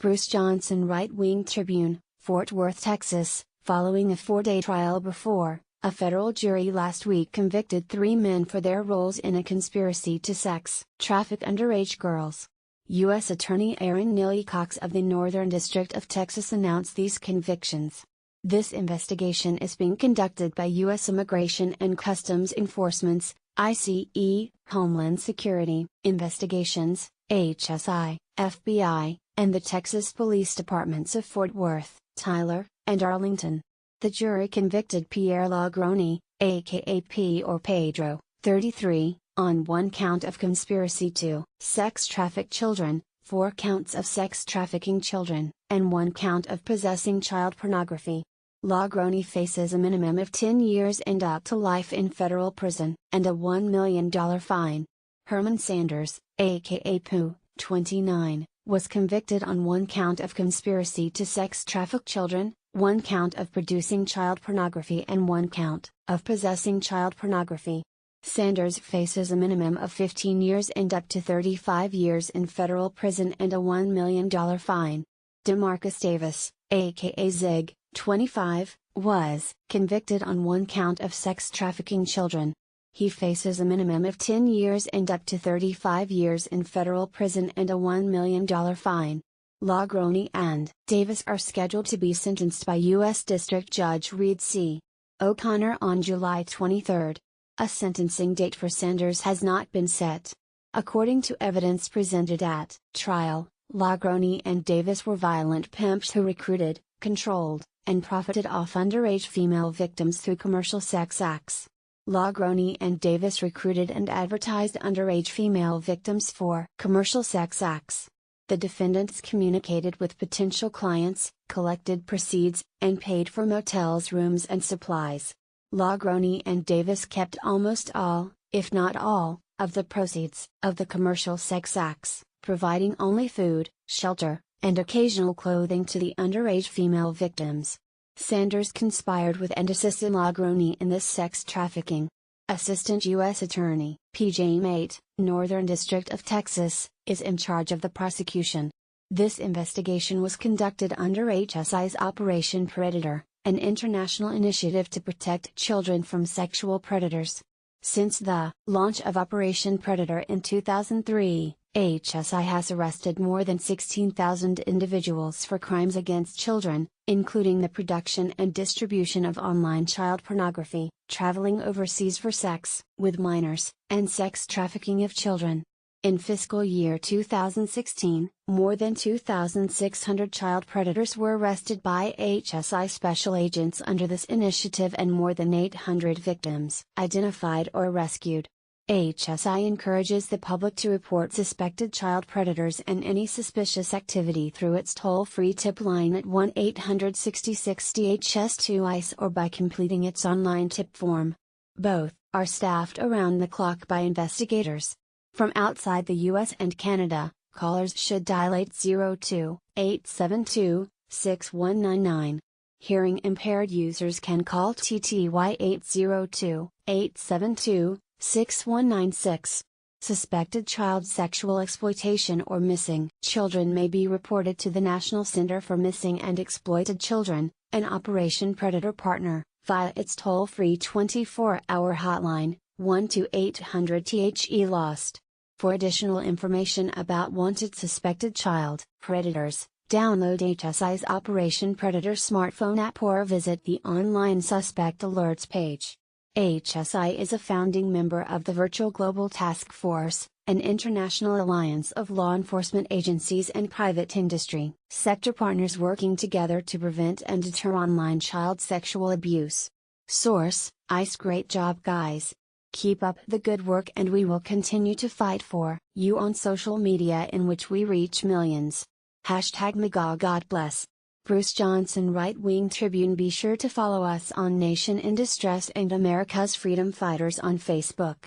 Bruce Johnson, Right-Wing Tribune, Fort Worth, Texas. Following a 4-day trial before a federal jury last week convicted 3 men for their roles in a conspiracy to sex traffic underage girls. U.S. Attorney Aaron Neely Cox of the Northern District of Texas announced these convictions. This investigation is being conducted by U.S. Immigration and Customs Enforcement's ICE, Homeland Security Investigations, HSI, FBI, and the Texas Police Departments of Fort Worth, Tyler, and Arlington. The jury convicted Pierre Lagroni, aka P or Pedro, 33, on 1 count of conspiracy to sex traffic children, 4 counts of sex trafficking children, and 1 count of possessing child pornography. Lagroni faces a minimum of 10 years and up to life in federal prison, and a $1 million fine. Herman Sanders, aka Pooh, 29, was convicted on 1 count of conspiracy to sex traffic children, 1 count of producing child pornography and 1 count of possessing child pornography. Sanders faces a minimum of 15 years and up to 35 years in federal prison and a $1 million fine. DeMarcus Davis, aka Zig, 25, was convicted on 1 count of sex trafficking children. He faces a minimum of 10 years and up to 35 years in federal prison and a $1 million fine. Lagroni and Davis are scheduled to be sentenced by U.S. District Judge Reed C. O'Connor on July 23. A sentencing date for Sanders has not been set. According to evidence presented at trial, Lagroni and Davis were violent pimps who recruited, controlled, and profited off underage female victims through commercial sex acts. Lagroni and Davis recruited and advertised underage female victims for commercial sex acts. The defendants communicated with potential clients, collected proceeds, and paid for motels' rooms and supplies. Lagroni and Davis kept almost all, if not all, of the proceeds of the commercial sex acts, providing only food, shelter, and occasional clothing to the underage female victims. Sanders conspired with and assisted Lagroni in this sex trafficking. Assistant U.S. Attorney P.J. Mate, Northern District of Texas, is in charge of the prosecution. This investigation was conducted under HSI's Operation Predator, an international initiative to protect children from sexual predators. Since the launch of Operation Predator in 2003, HSI has arrested more than 16,000 individuals for crimes against children, including the production and distribution of online child pornography, traveling overseas for sex with minors, and sex trafficking of children. In fiscal year 2016, more than 2,600 child predators were arrested by HSI special agents under this initiative and more than 800 victims identified or rescued. HSI encourages the public to report suspected child predators and any suspicious activity through its toll-free tip line at 1-800-60-60-DHS2-ICE or by completing its online tip form. Both are staffed around the clock by investigators. From outside the U.S. and Canada, callers should dial 802-872-6199. Hearing impaired users can call TTY 802-872-6196. Suspected child sexual exploitation or missing children may be reported to the National Center for Missing and Exploited Children, an Operation Predator partner, via its toll-free 24-hour hotline, 1-800-THE-LOST. For additional information about wanted suspected child predators, download HSI's Operation Predator smartphone app or visit the online Suspect Alerts page. HSI is a founding member of the Virtual Global Task Force, an international alliance of law enforcement agencies and private industry sector partners working together to prevent and deter online child sexual abuse. Source: ICE. Great job, guys. Keep up the good work and we will continue to fight for you on social media in which we reach millions. #MAGA. God bless. Bruce Johnson, Right-Wing Tribune. Be sure to follow us on Nation in Distress and America's Freedom Fighters on Facebook.